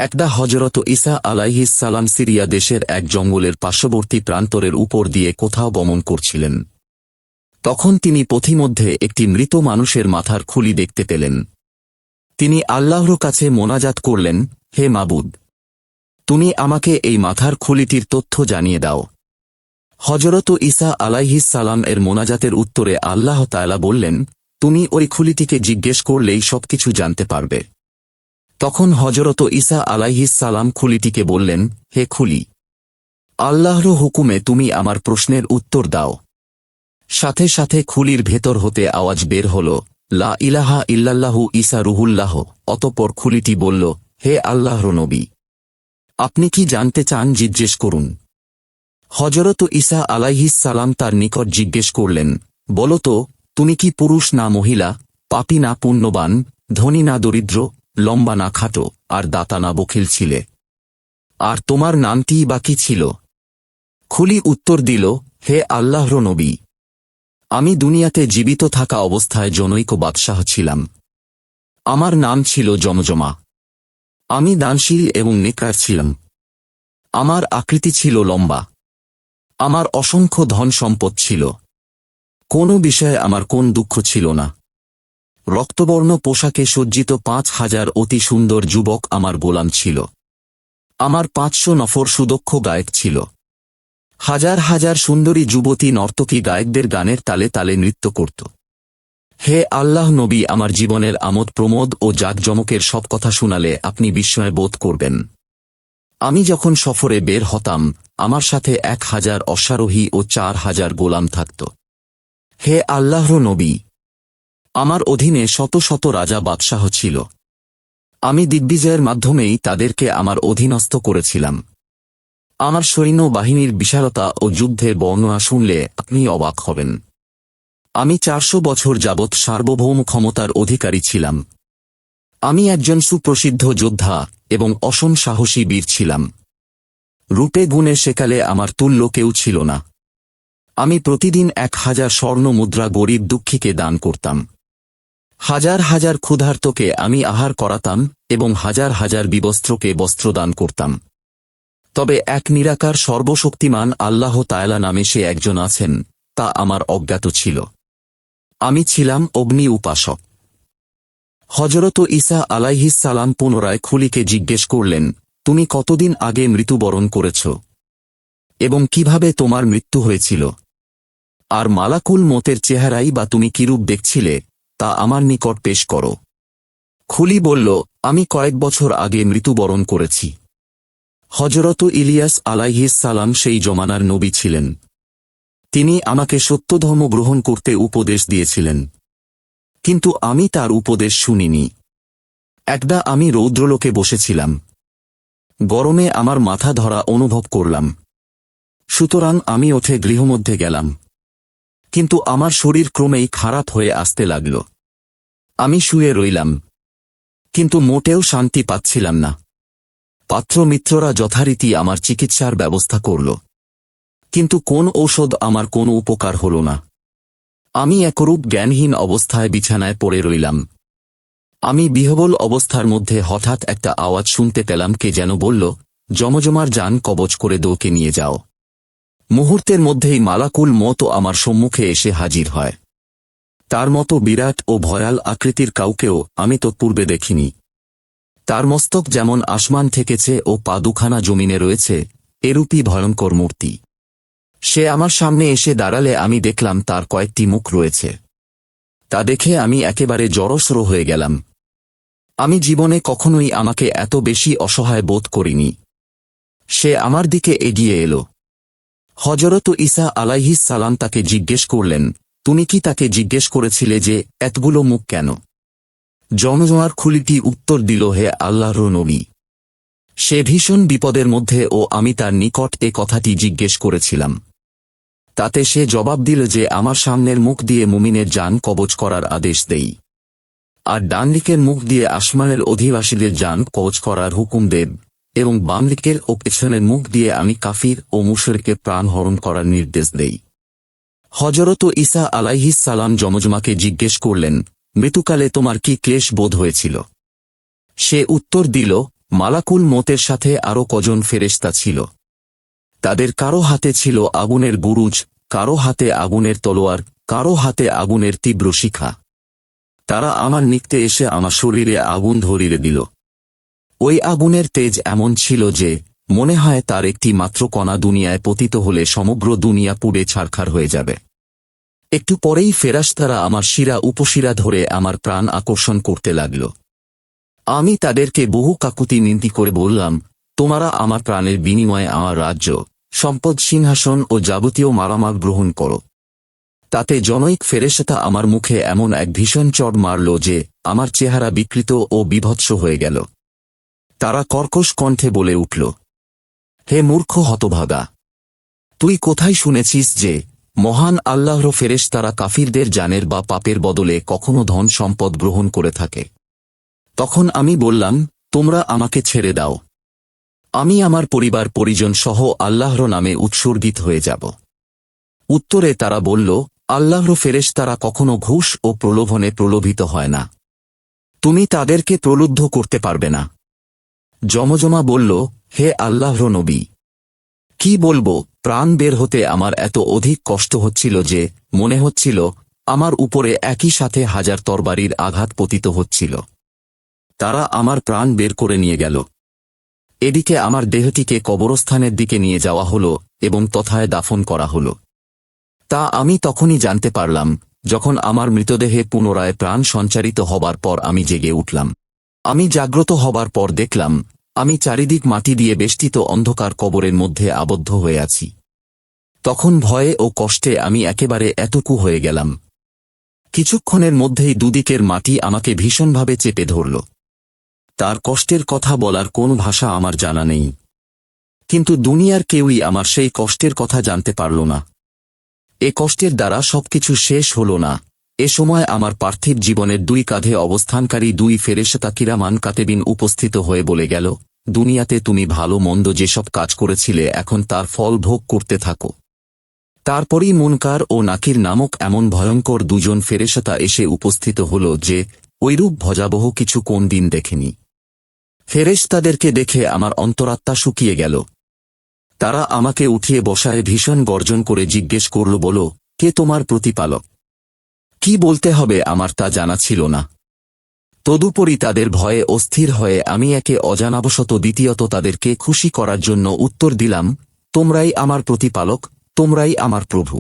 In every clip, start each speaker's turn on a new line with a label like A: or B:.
A: একদা হযরত ঈসা আলাইহিস সালাম সিরিয়া দেশের এক জঙ্গলের পার্শ্ববর্তী প্রান্তরের উপর দিয়ে কোথাও গমন করছিলেন। তখন তিনি পথিমধ্যে একটি মৃত মানুষের মাথার খুলি দেখতে পেলেন। তিনি আল্লাহর কাছে মোনাজাত করলেন, হে মাবুদ, তুমি আমাকে এই মাথার খুলিটির তথ্য জানিয়ে দাও। হযরত ঈসা আলাইহিস সালাম এর মোনাজাতের উত্তরে আল্লাহ তাআলা বললেন, তুমি ওই খুলিটিকে জিজ্ঞেস করলেই সবকিছু জানতে পারবে। তখন হযরত ঈসা আলাইহিস সালাম খুলিটিকে বললেন, হে খুলি, আল্লাহর হুকুমে তুমি আমার প্রশ্নের উত্তর দাও। সাথে সাথে খুলির ভেতর হতে আওয়াজ বের হল, লা ইলাহা ইল্লাল্লাহু ঈসা রুহুল্লাহ। অতঃপর খুলিটি বলল, হে আল্লাহর নবী, আপনি কি জানতে চান জিজ্ঞেস করুন। হযরত ঈসা আলাইহিস সালাম তার নিকট জিজ্ঞেস করলেন, বলো তো, তুমি কি পুরুষ না মহিলা, পাপী না পুণ্যবান, ধনী না দরিদ্র, লম্বা না খাটো, আর দাতা না বখিল ছিলে? আর তোমার নামটিই বা কি ছিল? খুলি উত্তর দিল, হে আল্লাহর নবী, আমি দুনিয়াতে জীবিত থাকা অবস্থায় জনৈক বাদশাহ ছিলাম। আমার নাম ছিল জমজমা। আমি দানশীল এবং নেককার ছিলাম। আমার আকৃতি ছিল লম্বা। আমার অসংখ্য ধন সম্পদ ছিল। কোনো বিষয়ে আমার কোন দুঃখ ছিল না। রক্তবর্ণ পোশাকে সজ্জিত ৫,০০০ অতি সুন্দর যুবক আমার গোলাম ছিল। আমার ৫০০ নফর সুদক্ষ গায়ক ছিল। হাজার হাজার সুন্দরী যুবতী নর্তকী গায়কদের গানের তালে তালে নৃত্য করত। হে আল্লাহ নবী, আমার জীবনের আমোদ প্রমোদ ও জাঁকজমকের সব কথা শুনালে আপনি বিস্ময় বোধ করবেন। আমি যখন সফরে বের হতাম, আমার সাথে ১,০০০ অশ্বারোহী ও ৪,০০০ গোলাম থাকত। হে আল্লাহর নবী, আমার অধীনে শত শত রাজা বাদশাহ ছিল। আমি দিগ্বিজয়ের মাধ্যমেই তাদেরকে আমার অধীনস্থ করেছিলাম। আমার সৈন্য বাহিনীর বিশালতা ও যুদ্ধের বর্ণনা শুনলে আপনি অবাক হবেন। আমি ৪০০ বছর যাবৎ সার্বভৌম ক্ষমতার অধিকারী ছিলাম। আমি একজন সুপ্রসিদ্ধ যোদ্ধা এবং অসম সাহসী বীর ছিলাম। রূপে গুণে সেকালে আমার তুল্য কেউ ছিল না। আমি প্রতিদিন ১,০০০ স্বর্ণ মুদ্রা গরিব দুঃখীকে দান করতাম। হাজার হাজার ক্ষুধার্তকে আমি আহার করাতাম এবং হাজার হাজার বিবস্ত্রকে বস্ত্রদান করতাম। তবে এক নিরাকার সর্বশক্তিমান আল্লাহ তাআলা নামে সে একজন আছেন, তা আমার অজ্ঞাত ছিল। আমি ছিলাম অগ্নি উপাসক। হযরত ঈসা আলাইহিস সালাম পুনরায় খুলিকে জিজ্ঞেস করলেন, তুমি কতদিন আগে মৃত্যুবরণ করেছ এবং কিভাবে তোমার মৃত্যু হয়েছিল? আর মালাকুল মতের চেহারাই বা তুমি কিরূপ দেখছিলে, তা আমার নিকট পেশ করো। খুলি বলল, আমি কয়েক বছর আগে মৃত্যুবরণ করেছি। হযরত ইলিয়াস আলাইহিস সালাম সেই জমানার নবী ছিলেন। তিনি আমাকে সত্যধর্ম গ্রহণ করতে উপদেশ দিয়েছিলেন, কিন্তু আমি তার উপদেশ শুনিনি। একদা আমি রৌদ্রলোকে বসেছিলাম। গরমে আমার মাথা ধরা অনুভব করলাম। সুতরাং আমি উঠে গৃহমধ্যে গেলাম। কিন্তু আমার শরীর ক্রমেই খারাপ হয়ে আসতে লাগল। আমি শুয়ে রইলাম, কিন্তু মোটেও শান্তি পাচ্ছিলাম না। পাত্রমিত্ররা যথারীতি আমার চিকিৎসার ব্যবস্থা করল, কিন্তু কোন ঔষধ আমার কোনো উপকার হল না। আমি একরূপ জ্ঞানহীন অবস্থায় বিছানায় পড়ে রইলাম। আমি বিহ্বল অবস্থার মধ্যে হঠাৎ একটা আওয়াজ শুনতে পেলাম, কে যেন বলল, জমজমার জান কবজ করে দৌকে নিয়ে যাও। মুহূর্তের মধ্যেই মালাকুল মত আমার সম্মুখে এসে হাজির হয়। তার মতো বিরাট ও ভয়াল আকৃতির কাউকেও আমি তো পূর্বে দেখিনি। তার মস্তক যেমন আসমান থেকেছে ও পা দুখানা জমিনে রয়েছে, এরূপই ভয়ঙ্কর মূর্তি। সে আমার সামনে এসে দাঁড়ালে আমি দেখলাম তার কয়েকটি মুখ রয়েছে। তা দেখে আমি একেবারে জড়সড় হয়ে গেলাম। আমি জীবনে কখনোই আমাকে এত বেশি অসহায় বোধ করিনি। সে আমার দিকে এগিয়ে এলো। হযরত ঈসা আলাইহিস সালাম তাকে জিজ্ঞেস করলেন, তুমি কি তাকে জিজ্ঞেস করেছিলে যে এতগুলো মুখ কেন? জমজমার খুলিটি উত্তর দিল, হে আল্লাহর নবী, সে ভীষণ বিপদের মধ্যে ও আমি তার নিকট এ কথাটি জিজ্ঞেস করেছিলাম। তাতে সে জবাব দিল যে আমার সামনের মুখ দিয়ে মুমিনের জান কবজ করার আদেশ দেই, আর ডান দিকের মুখ দিয়ে আসমানের অধিবাসীদের জান কবজ করার হুকুম দেব, এবং বাম দিকের ও পেছনের মুখ দিয়ে আমি কাফির ও মুশরিকের প্রাণ হরণ করার নির্দেশ দেই। হযরত ঈসা আলাইহিস সালাম জমজমাকে জিজ্ঞেস করলেন, মৃত্যুকালে তোমার কি ক্লেশ বোধ হয়েছিল? সে উত্তর দিল, মালাকুল মতের সাথে আরও কজন ফেরেশতা ছিল। তাদের কারো হাতে ছিল আগুনের বুরুজ, কারো হাতে আগুনের তলোয়ার, কারো হাতে আগুনের তীব্র শিখা। তারা আমার নিকটে এসে আমার শরীরে আগুন ধরিয়ে দিল। ওই আগুনের তেজ এমন ছিল যে মনে হয় তার একটি মাত্র কণা দুনিয়ায় পতিত হলে সমগ্র দুনিয়া পুড়ে ছারখার হয়ে যাবে। একটু পরেই ফেরেশতারা আমার শিরা উপশিরা ধরে আমার প্রাণ আকর্ষণ করতে লাগল। আমি তাদেরকে বহু কাকুতি মিনতি করে বললাম, তোমরা আমার প্রাণের বিনিময়ে আমার রাজ্য, সম্পদ, সিংহাসন ও যাবতীয় মারামাল গ্রহণ করো। তাতে জনৈক ফেরেশতা আমার মুখে এমন এক ভীষণ চড় মারল যে আমার চেহারা বিকৃত ও বিভৎস হয়ে গেল। তারা কর্কশ কণ্ঠে বলে উঠল, হে মূর্খ হতভাগা! তুই কোথায় শুনেছিস যে মহান আল্লাহর ফেরেশতারা কাফিরদের জানের বা পাপের বদলে কখনো ধন সম্পদ গ্রহণ করে থাকে? তখন আমি বললাম, তোমরা আমাকে ছেড়ে দাও, আমি আমার পরিবার পরিজন সহ আল্লাহর নামে উৎসর্গিত হয়ে যাব। উত্তরে তারা বলল, আল্লাহর ফেরেশতারা কখনো ঘুষ ও প্রলোভনে প্রলোভিত হয় না, তুমি তাদেরকে প্রলুব্ধ করতে পারবে না। জমজমা বলল, হে আল্লাহর নবী, কি বলবো, প্রাণ বের হতে আমার এত অধিক কষ্ট হচ্ছিল যে মনে হচ্ছিল আমার উপরে একই সাথে হাজার তরবারির আঘাত পতিত হচ্ছিল। তারা আমার প্রাণ বের করে নিয়ে গেল। এদিকে আমার দেহটিকে কবরস্থানের দিকে নিয়ে যাওয়া হলো এবং তথায় দাফন করা হলো। তা আমি তখনই জানতে পারলাম যখন আমার মৃতদেহে পুনরায় প্রাণ সঞ্চারিত হবার পর আমি জেগে উঠলাম। আমি জাগ্রত হবার পর দেখলাম আমি চারিদিক মাটি দিয়ে বেষ্টিত অন্ধকার কবরের মধ্যে আবদ্ধ হয়ে আছি। তখন ভয়ে ও কষ্টে আমি একেবারে এতকু হয়ে গেলাম। কিছুক্ষণের মধ্যেই দুদিকের মাটি আমাকে ভীষণভাবে চেপে ধরল। তার কষ্টের কথা বলার কোন ভাষা আমার জানা নেই, কিন্তু দুনিয়ার কেউই আমার সেই কষ্টের কথা জানতে পারল না। এ কষ্টের দ্বারা সবকিছু শেষ হল না। এ সময় আমার পার্থিব জীবনের দুই কাঁধে অবস্থানকারী দুই ফেরেশতা কিরামান কাতেবিন উপস্থিত হয়ে বলে গেল, দুনিয়াতে তুমি ভালো মন্দ যেসব কাজ করেছিলে এখন তার ফল ভোগ করতে থাকো। তারপরই মুনকার ও নাকির নামক এমন ভয়ঙ্কর দুজন ফেরেশতা এসে উপস্থিত হল যে ঐরূপ ভয়াবহ কিছু কোন দিন দেখেনি। ফেরেশতাদেরকে দেখে আমার অন্তরাত্মা শুকিয়ে গেল। তারা আমাকে উঠিয়ে বসায় ভীষণ গর্জন করে জিজ্ঞেস করল, বলো, কে তোমার প্রতিপালক? কি বলতে হবে আমার তা জানা ছিল না। তদুপরি তাদের ভয়ে অস্থির হয়ে আমি একে অজানাবশত দ্বিতীয়ত তাদেরকে খুশি করার জন্য উত্তর দিলাম, তোমরাই আমার প্রতিপালক, তোমরাই আমার প্রভু।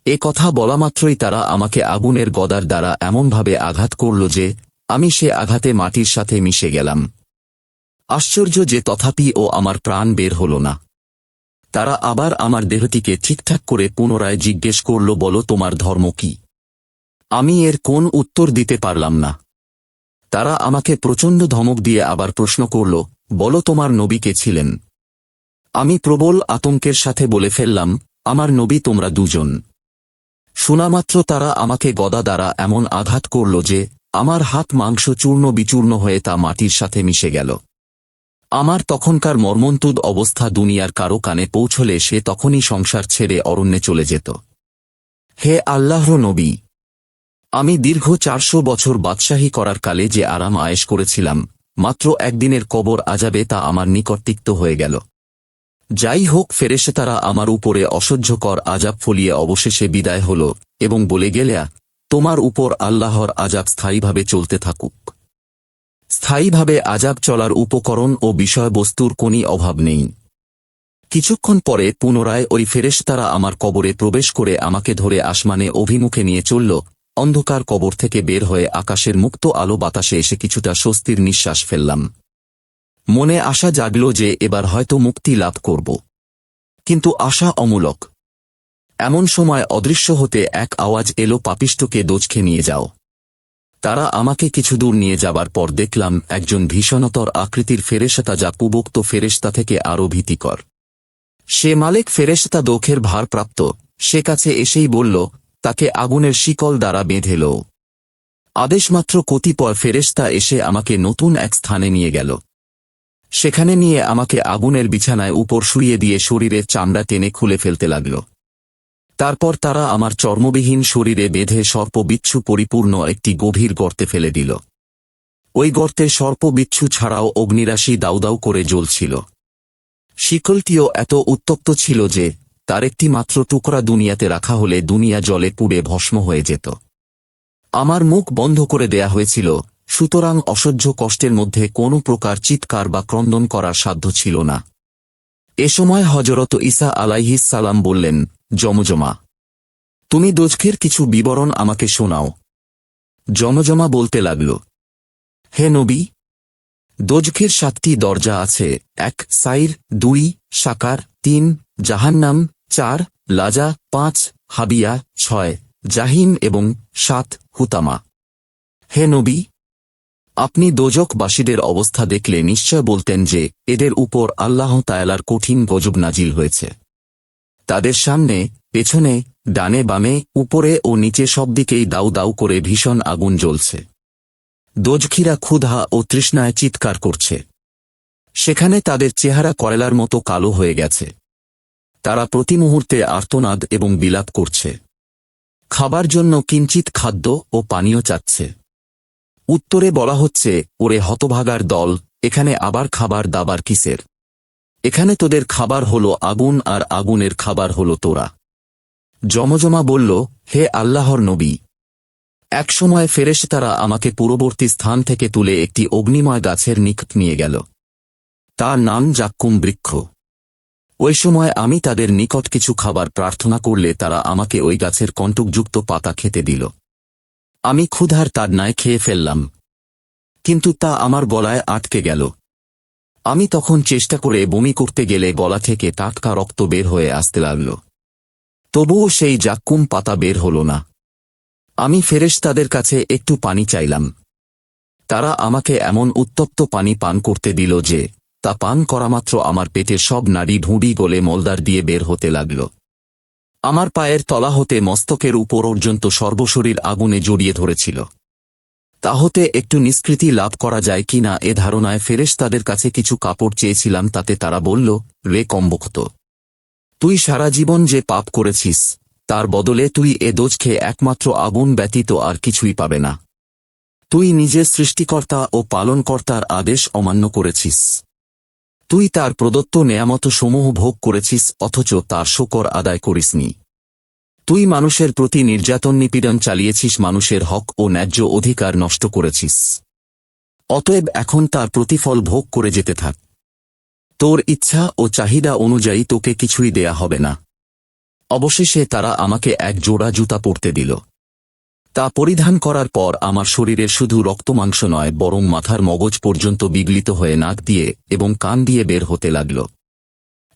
A: এ কথা বলামাত্রই তারা আমাকে আগুনের গদার দ্বারা এমনভাবে আঘাত করল যে আমি সে আঘাতে মাটির সাথে মিশে গেলাম। আশ্চর্য যে তথাপিও আমার প্রাণ বের হল না। তারা আবার আমার দেহটিকে ঠিকঠাক করে পুনরায় জিজ্ঞেস করল, বলো তোমার ধর্ম কি? আমি এর কোন উত্তর দিতে পারলাম না। তারা আমাকে প্রচণ্ড ধমক দিয়ে আবার প্রশ্ন করল, বলো তোমার নবী কে ছিলেন? আমি প্রবল আতঙ্কের সাথে বলে ফেললাম, আমার নবী তোমরা দুজন। শোনামাত্র তারা আমাকে গদা দ্বারা এমন আঘাত করল যে আমার হাত মাংস চূর্ণ বিচূর্ণ হয়ে তা মাটির সাথে মিশে গেল। আমার তখনকার মর্মন্তুদ অবস্থা দুনিয়ার কারো কানে পৌঁছলে সে তখনই সংসার ছেড়ে অরণ্যে চলে যেত। হে আল্লাহর নবী, আমি দীর্ঘ 400 বছর বাদশাহী করার কালে যে আরাম আয়েশ করেছিলাম, মাত্র একদিনের কবর আযাবে তা আমার নিকট তিক্ত হয়ে গেল। যাই হোক, ফেরেশতারা আমার উপরে অসহ্যকর আযাব ফলিয়ে অবশেষে বিদায় হল এবং বলে গেলে, তোমার উপর আল্লাহর আযাব স্থায়ীভাবে চলতে থাকুক। স্থায়ীভাবে আযাব চলার উপকরণ ও বিষয়বস্তুর কোনই অভাব নেই। কিছুক্ষণ পরে পুনরায় ওই ফেরেশতারা আমার কবরে প্রবেশ করে আমাকে ধরে আসমানে অভিমুখে নিয়ে চলল। অন্ধকার কবর থেকে বের হয়ে আকাশের মুক্ত আলো বাতাসে এসে কিছুটা স্বস্তির নিঃশ্বাস ফেললাম। মনে আশা জাগল যে এবার হয়তো মুক্তি লাভ করব, কিন্তু আশা অমূলক। এমন সময় অদৃশ্য হতে এক আওয়াজ এলো, পাপিষ্ঠকে দোজখে নিয়ে যাও। তারা আমাকে কিছু দূর নিয়ে যাবার পর দেখলাম একজন ভীষণতর আকৃতির ফেরেশতা, যা পূর্বোক্ত ফেরেশতা থেকে আরও ভীতিকর। সে মালেক ফেরেশতা দোখের ভারপ্রাপ্ত। সে কাছে এসেই বলল, তাকে আগুনের শিকল দ্বারা বেঁধে লো। আদেশমাত্র কতিপয় ফেরেশতা এসে আমাকে নতুন এক স্থানে নিয়ে গেল। সেখানে নিয়ে আমাকে আগুনের বিছানায় উপর শুইয়ে দিয়ে শরীরের চামড়া টেনে খুলে ফেলতে লাগল। তারপর তারা আমার চর্মবিহীন শরীরে বেঁধে সর্পবিচ্ছু পরিপূর্ণ একটি গভীর গর্তে ফেলে দিল। ওই গর্তে সর্প বিচ্ছু ছাড়াও অগ্নিরাশি দাউদাউ করে জ্বলছিল। শিকলটিও এত উত্তপ্ত ছিল যে তার একটি মাত্র টুকরা দুনিয়াতে রাখা হলে দুনিয়া জলে পুড়ে ভস্ম হয়ে যেত। আমার মুখ বন্ধ করে দেয়া হয়েছিল, সুতরাং অসহ্য কষ্টের মধ্যে কোনো প্রকার চিৎকার বা ক্রন্দন করার সাধ্য ছিল না। এ সময় হযরত ঈসা আলাইহিস সালাম বললেন, জমজমা, তুমি দোজখের কিছু বিবরণ আমাকে শোনাও। জমজমা বলতে লাগল, হে নবী, দোজখের 7টি দরজা আছে, 1 সাইর, 2 সাকার, 3 জাহান্নাম, 4 লাজা, 5 হাবিয়া, 6 জাহিম এবং 7 হুতামা। হে নবী, আপনি দোজখবাসীদের অবস্থা দেখলে নিশ্চয় বলতেন যে এদের উপর আল্লাহ তাআলার কঠিন গজব নাজিল হয়েছে। তাদের সামনে, পেছনে, ডানে বামে, উপরে ও নিচে সব দিকেই দাউ দাউ করে ভীষণ আগুন জ্বলছে। দোজখীরা ক্ষুধা ও তৃষ্ণায় চিৎকার করছে। সেখানে তাদের চেহারা কয়লার মতো কালো হয়ে গেছে। তারা প্রতি মুহূর্তে আর্তনাদ এবং বিলাপ করছে। খাবার জন্য কিঞ্চিত খাদ্য ও পানীয় চাচ্ছে। উত্তরে বলা হচ্ছে, ওরে হতভাগার দল, এখানে আবার খাবার দাবার কিসের? এখানে তোদের খাবার হলো আগুন আর আগুনের খাবার হলো তোরা। জমজমা বলল, হে আল্লাহর নবী, একসময় ফেরেশতারা আমাকে পূর্ববর্তী স্থান থেকে তুলে একটি অগ্নিময় গাছের নিকট নিয়ে গেল। তার নাম জাক্কুম বৃক্ষ। ওই সময় আমি তাদের নিকট কিছু খাবার প্রার্থনা করলে তারা আমাকে ওই গাছের কণ্টকযুক্ত পাতা খেতে দিল। আমি ক্ষুধার তাড়নায় খেয়ে ফেললাম, কিন্তু তা আমার গলায় আটকে গেল। আমি তখন চেষ্টা করে বমি করতে গেলে গলা থেকে টাটকা রক্ত বের হয়ে আসতে লাগল। তবুও সেই জাক্কুম পাতা বের হল না। আমি ফেরেশতাদের কাছে একটু পানি চাইলাম। তারা আমাকে এমন উত্তপ্ত পানি পান করতে দিল যে তা পান করামাত্র আমার পেটের সব নাড়ি ভুঁড়ি গলে মলদার দিয়ে বের হতে লাগল। আমার পায়ের তলা হতে মস্তকের উপর পর্যন্ত সর্বশরীর আগুনে জড়িয়ে ধরেছিল। তা হতে একটু নিষ্কৃতি লাভ করা যায় কিনা এ ধারণায় ফেরেশতাদের কাছে কিছু কাপড় চেয়েছিলাম। তাতে তারা বলল, রে কমবক্ত, তুই সারা জীবন যে পাপ করেছিস তার বদলে তুই এ দোজখে একমাত্র আগুন ব্যতীত আর কিছুই পাবে না। তুই নিজের সৃষ্টিকর্তা ও পালনকর্তার আদেশ অমান্য করেছিস। তুই তার প্রদত্ত নেয়ামত সমূহ ভোগ করেছিস অথচ তার শকর আদায় করিসনি। তুই মানুষের প্রতি নির্যাতন নিপীড়ন চালিয়েছিস, মানুষের হক ও ন্যায্য অধিকার নষ্ট করেছিস। অতএব এখন তার প্রতিফল ভোগ করে যেতে থাক। তোর ইচ্ছা ও চাহিদা অনুযায়ী তোকে কিছুই দেয়া হবে না। অবশেষে তারা আমাকে এক জোড়া জুতা পরতে দিল। তা পরিধান করার পর আমার শরীরের শুধু রক্তমাংস নয় বরং মাথার মগজ পর্যন্ত বিগলিত হয়ে নাক দিয়ে এবং কান দিয়ে বের হতে লাগল।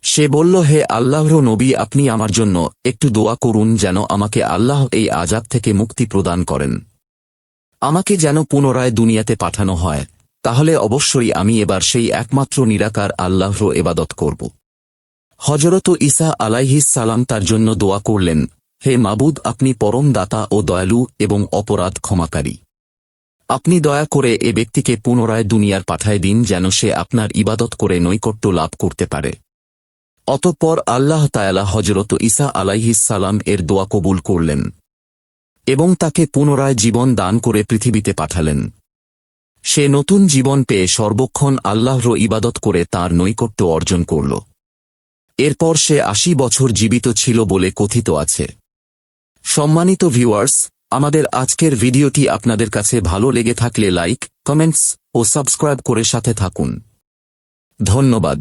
A: সে বলল, হে আল্লাহর নবী, আপনি আমার জন্য একটু দোয়া করুন যেন আমাকে আল্লাহ এই আযাব থেকে মুক্তি প্রদান করেন। আমাকে যেন পুনরায় দুনিয়াতে পাঠানো হয়, তাহলে অবশ্যই আমি এবার সেই একমাত্র নিরাকার আল্লাহর ইবাদত করব। হযরত ঈসা আলাইহিস সালাম তার জন্য দোয়া করলেন, হে মাবুদ, আপনি পরম দাতা ও দয়ালু এবং অপরাধ ক্ষমাকারী। আপনি দয়া করে এ ব্যক্তিকে পুনরায় দুনিয়ার পাঠায় দিন যেন সে আপনার ইবাদত করে নৈকট্য লাভ করতে পারে। অতঃপর আল্লাহ তাআলা হযরত ঈসা আলাইহিস সালাম এর দোয়া কবুল করলেন এবং তাকে পুনরায় জীবন দান করে পৃথিবীতে পাঠালেন। সে নতুন জীবন পেয়ে সর্বক্ষণ আল্লাহর ইবাদত করে তাঁর নৈকট্য অর্জন করল। এরপর সে 80 বছর জীবিত ছিল বলে কথিত আছে। সম্মানিত ভিউয়ার্স, আমাদের আজকের ভিডিওটি আপনাদের কাছে ভালো লেগে থাকলে লাইক, কমেন্টস ও সাবস্ক্রাইব করে সাথে থাকুন। ধন্যবাদ।